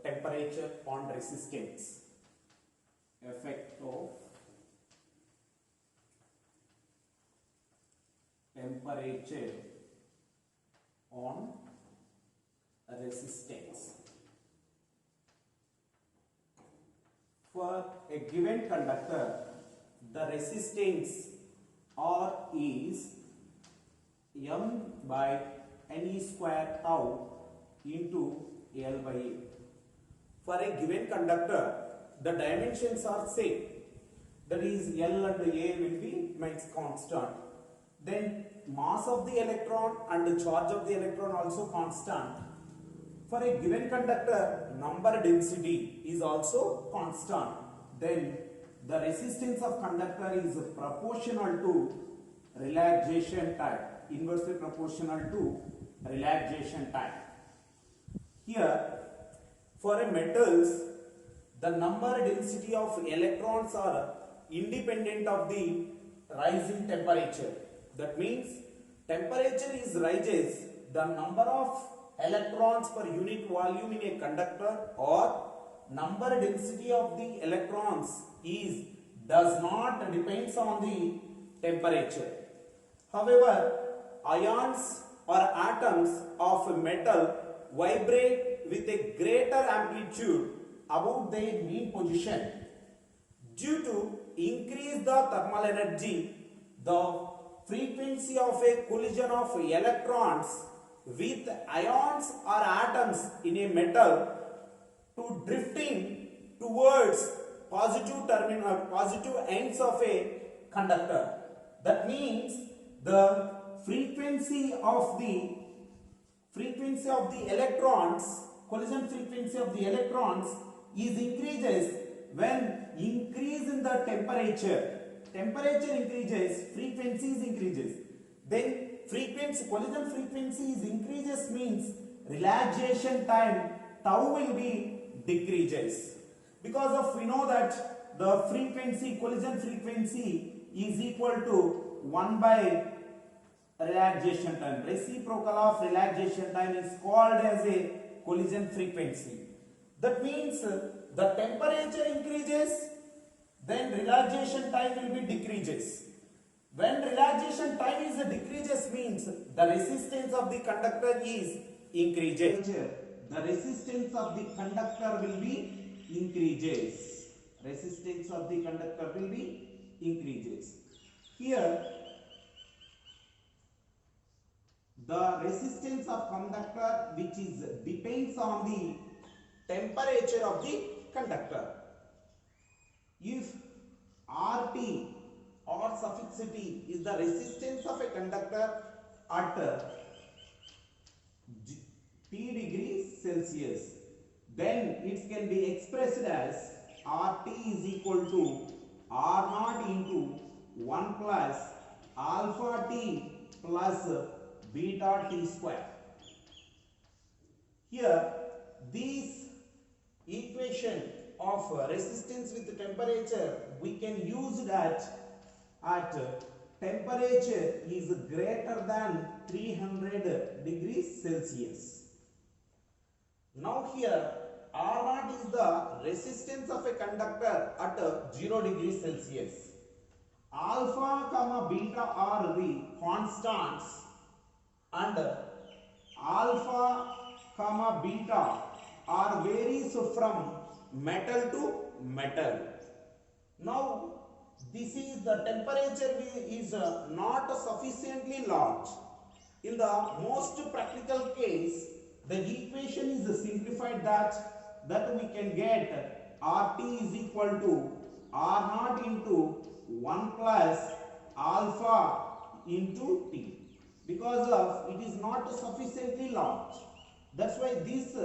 temperature on resistance. Effect of temperature on resistance. For a given conductor, the resistance R is m by ne square tau into L by A. For a given conductor, the dimensions are same. That is, L and A will be constant. Then mass of the electron and the charge of the electron also constant. For a given conductor, number density is also constant. Then the resistance of conductor is proportional to relaxation time, inversely proportional to relaxation time. Here, for a metals, the number density of electrons are independent of the rise in temperature. That means temperature is rises, the number of electrons per unit volume in a conductor or number density of the electrons does not depends on the temperature. However, ions or atoms of metal vibrate with a greater amplitude about their mean position. Due to increase the thermal energy, the frequency of a collision of electrons with ions or atoms in a metal to drifting towards positive ends of a conductor. That means the frequency of the electrons, collision frequency of the electrons increases when increase in the temperature. Temperature increases, frequencies increases. Then collision frequency increases means relaxation time tau will be decreases. Because of we know that the collision frequency is equal to 1 by relaxation time. Reciprocal of relaxation time is called as a collision frequency. That means the temperature increases, then relaxation time will be decreases. When relaxation time is decreases means the resistance of the conductor is increases. The resistance of the conductor will be increases. Resistance of the conductor will be increases. Here, the resistance of conductor which depends on the temperature of the conductor. If RT or suffix T is the resistance of a conductor at T degrees Celsius, then it can be expressed as RT is equal to R naught into 1 plus alpha T plus beta T square. Here, this equation of resistance with temperature we can use that at temperature is greater than 300 degrees Celsius. Now here R naught is the resistance of a conductor at 0 degrees Celsius. Alpha comma beta are the constants and alpha comma beta are varies from metal to metal. Now this is the temperature is not sufficiently large. In the most practical case, the equation is simplified that we can get RT is equal to R naught into 1 plus alpha into T. Because of it is not sufficiently large. That's why this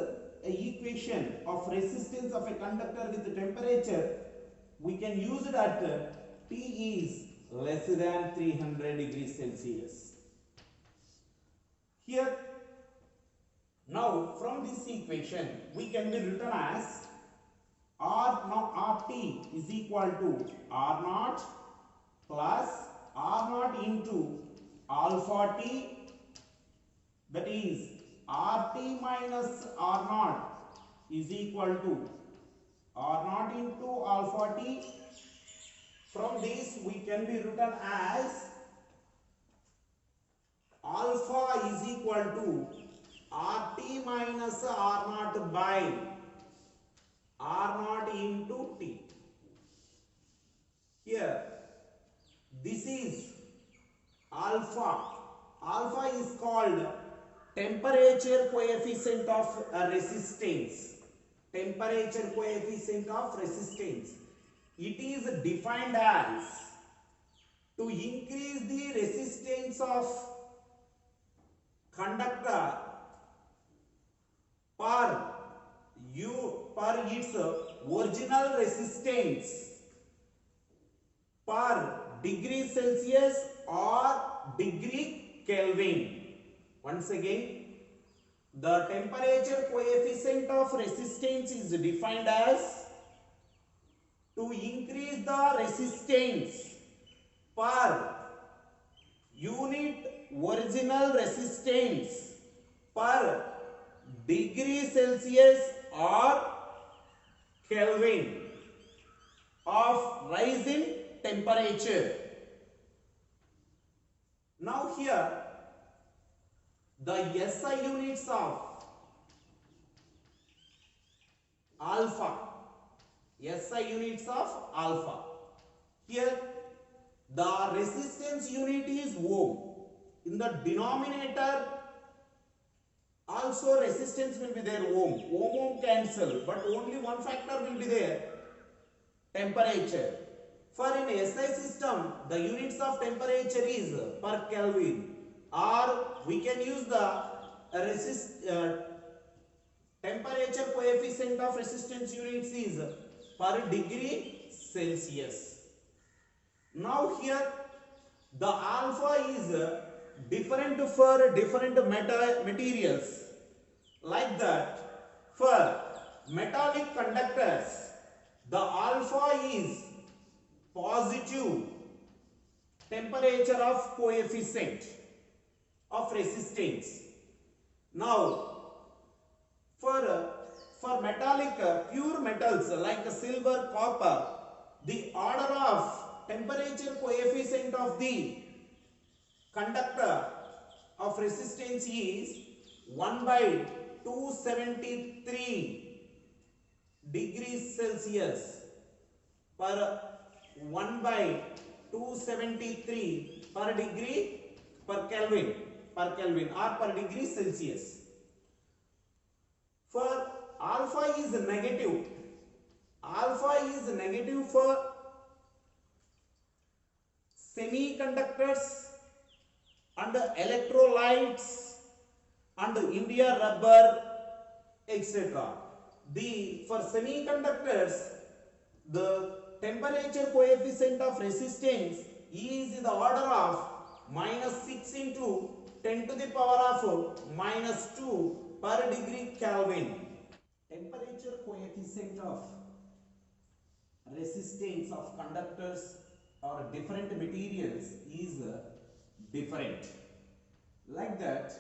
equation of resistance of a conductor with the temperature we can use it at T is less than 300 degrees Celsius. Here, now from this equation we can be written as RT is equal to R naught plus R naught into alpha T, that is RT minus R naught is equal to R naught into alpha t. From this we can be written as alpha is equal to RT minus R naught by R naught into T. Here, this is alpha. Alpha is called temperature coefficient of resistance. Temperature coefficient of resistance. It is defined as to increase the resistance of conductor per its original resistance per degree Celsius or degree Kelvin. Once again, the temperature coefficient of resistance is defined as to increase the resistance per unit original resistance per degree Celsius or Kelvin of rise in temperature. Now here the SI units of alpha. SI units of alpha. Here the resistance unit is ohm. In the denominator also resistance will be there, ohm. Ohm cancel, but only one factor will be there, temperature. For in SI system, the units of temperature is per Kelvin, or we can use the temperature coefficient of resistance units is per degree Celsius. Now here the alpha is different for different materials. Like that, for metallic conductors, the alpha is positive temperature of coefficient of resistance. Now, for metallic pure metals like silver, copper, the order of temperature coefficient of the conductor of resistance is 1 by 273 degrees Celsius per 1 by 273 per degree per Kelvin or per degree Celsius. For alpha is negative. Alpha is negative for semiconductors and electrolytes and India rubber, etc. For semiconductors, the temperature coefficient of resistance is in the order of -6 into 10 to the power of -2 per degree Kelvin. Temperature coefficient of resistance of conductors or different materials is different. Like that,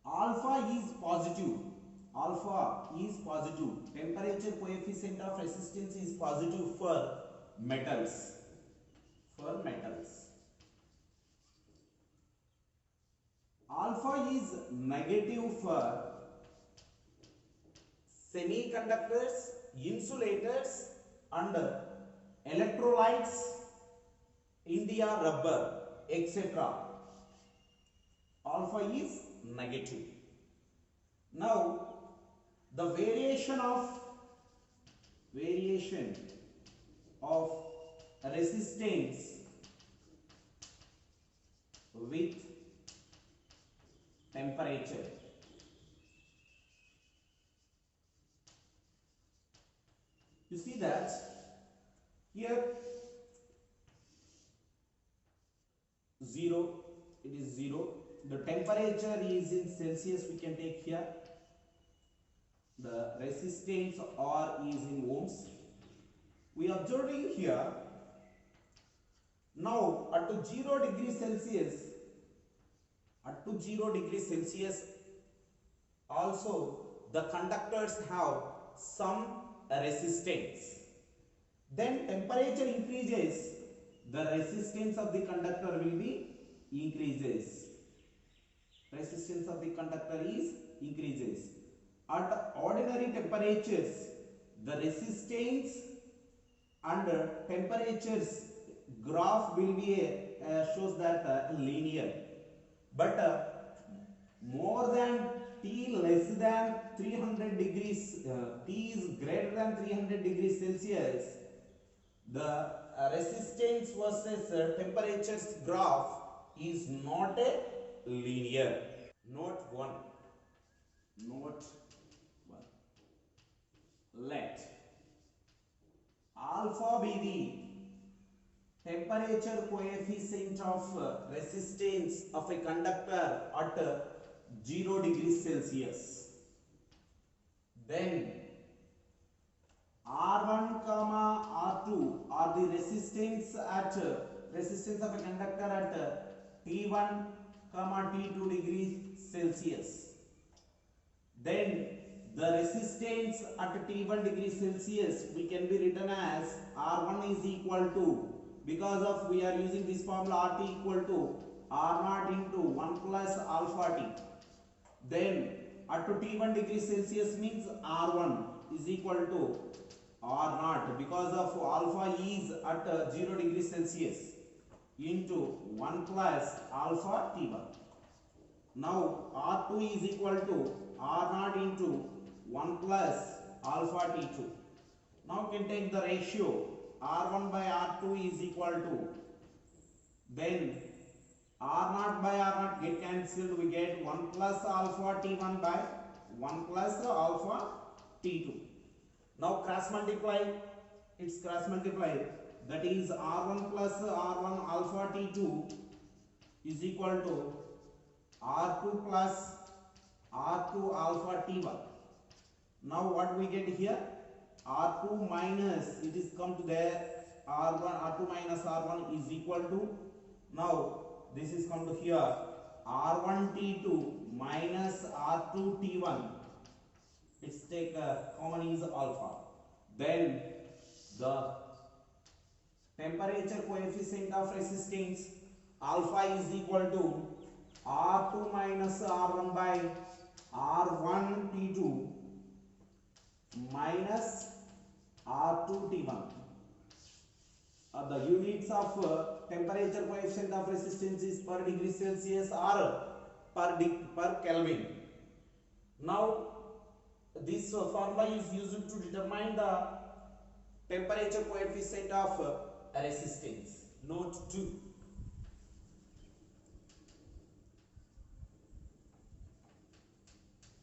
alpha is positive. Alpha is positive. Temperature coefficient of resistance is positive for metals. Alpha is negative for semiconductors, insulators and electrolytes, India rubber, etc. Alpha is negative. Now the variation of resistance with temperature. You see that here 0, it is 0. The temperature is in Celsius, we can take here. The resistance R is in ohms. We are observing here, now at 0 degrees Celsius, also the conductors have some resistance. Then temperature increases, the resistance of the conductor will be increases. Resistance of the conductor is increases. At ordinary temperatures, the resistance and temperatures graph will be shows that linear. But more than T less than 300 degrees, T is greater than 300 degrees Celsius, the resistance versus temperatures graph is not a linear. Note 1. Note 1. Let alpha be the temperature coefficient of resistance of a conductor at 0 degrees Celsius. Then R1 comma R2 are the resistance of a conductor at T1 comma T2 degrees Celsius. Then the resistance at T1 degrees Celsius we can be written as R1 is equal to, because of we are using this formula, RT equal to R0 into 1 plus alpha T. Then at T1 degrees Celsius means R1 is equal to R0, because of alpha is at 0 degrees Celsius, into 1 plus alpha T1. Now R2 is equal to R0 into 1 plus alpha T2. Now we can take the ratio R1 by R2 is equal to, then R0 by R0 get cancelled, we get 1 plus alpha T1 by 1 plus alpha T2. Now cross multiply, it's cross multiply, that is R1 plus R1 alpha T2 is equal to R2 plus R2 alpha T1. Now what we get here? R2 minus, it is come to there, R2 minus R1 is equal to, now this is come to here, R1 T2 minus R2 T1, let's take common is alpha. Then the temperature coefficient of resistance alpha is equal to R2 minus R1 by R1 T2 minus R2 T1. The units of temperature coefficient of resistance is per degree Celsius or per Kelvin. Now this formula is used to determine the temperature coefficient of resistance. Note 2.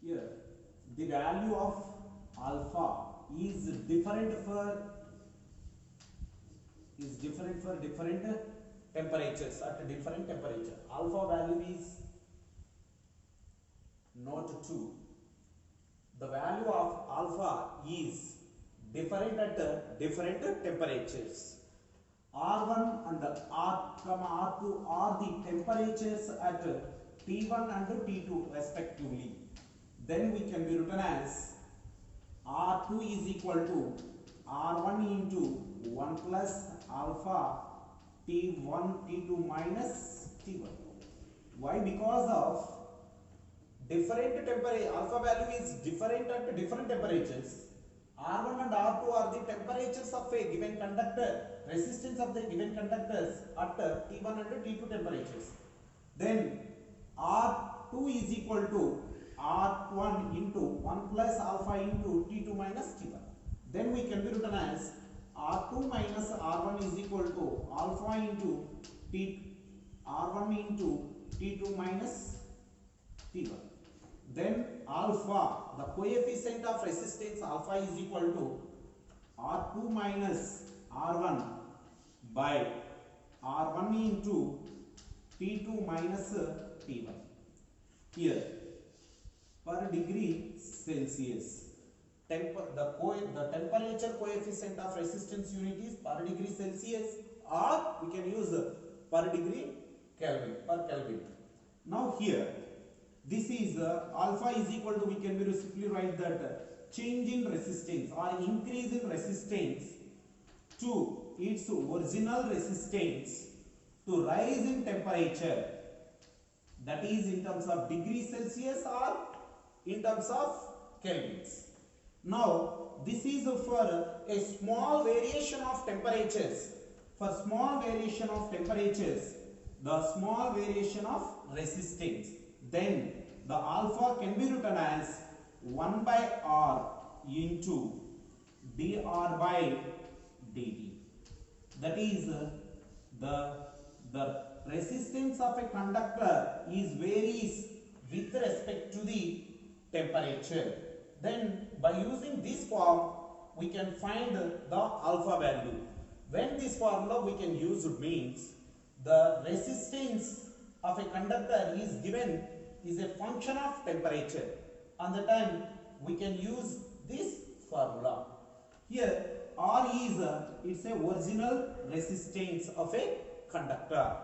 Here the value of alpha is different for different temperatures at different temperature. Alpha value is, note 2, the value of alpha is different at different temperatures. R1 and R2 are the temperatures at T1 and T2 respectively. Then we can be written as R2 is equal to R1 into 1 plus alpha T1 T2 minus T1. Why? Because of different temperature, alpha value is different at different temperatures. R1 and R2 are the temperatures of a given conductor, resistance of the given conductors at T1 and T2 temperatures. Then R2 is equal to R1 into 1 plus alpha into T2 minus T1. Then we can be written as R2 minus R1 is equal to alpha into R1 into T2 minus T1. Then alpha, the coefficient of resistance alpha is equal to R2 minus R1 by R1 into T2 minus T1. Here per degree Celsius, the temperature coefficient of resistance unit is per degree Celsius, or we can use per degree Kelvin, per Kelvin. Now here this is alpha is equal to, we can very simply write that change in resistance or increase in resistance to its original resistance to rise in temperature, that is in terms of degrees Celsius or in terms of kelvins. Now this is for a small variation of temperatures. For small variation of temperatures, the small variation of resistance, then the alpha can be written as 1 by R into dr by dt. That is the resistance of a conductor is varies with respect to the temperature. Then by using this form we can find the alpha value. When this formula we can use, it means the resistance of a conductor is given is a function of temperature. On the time we can use this formula. Here R is it's a original resistance of a conductor.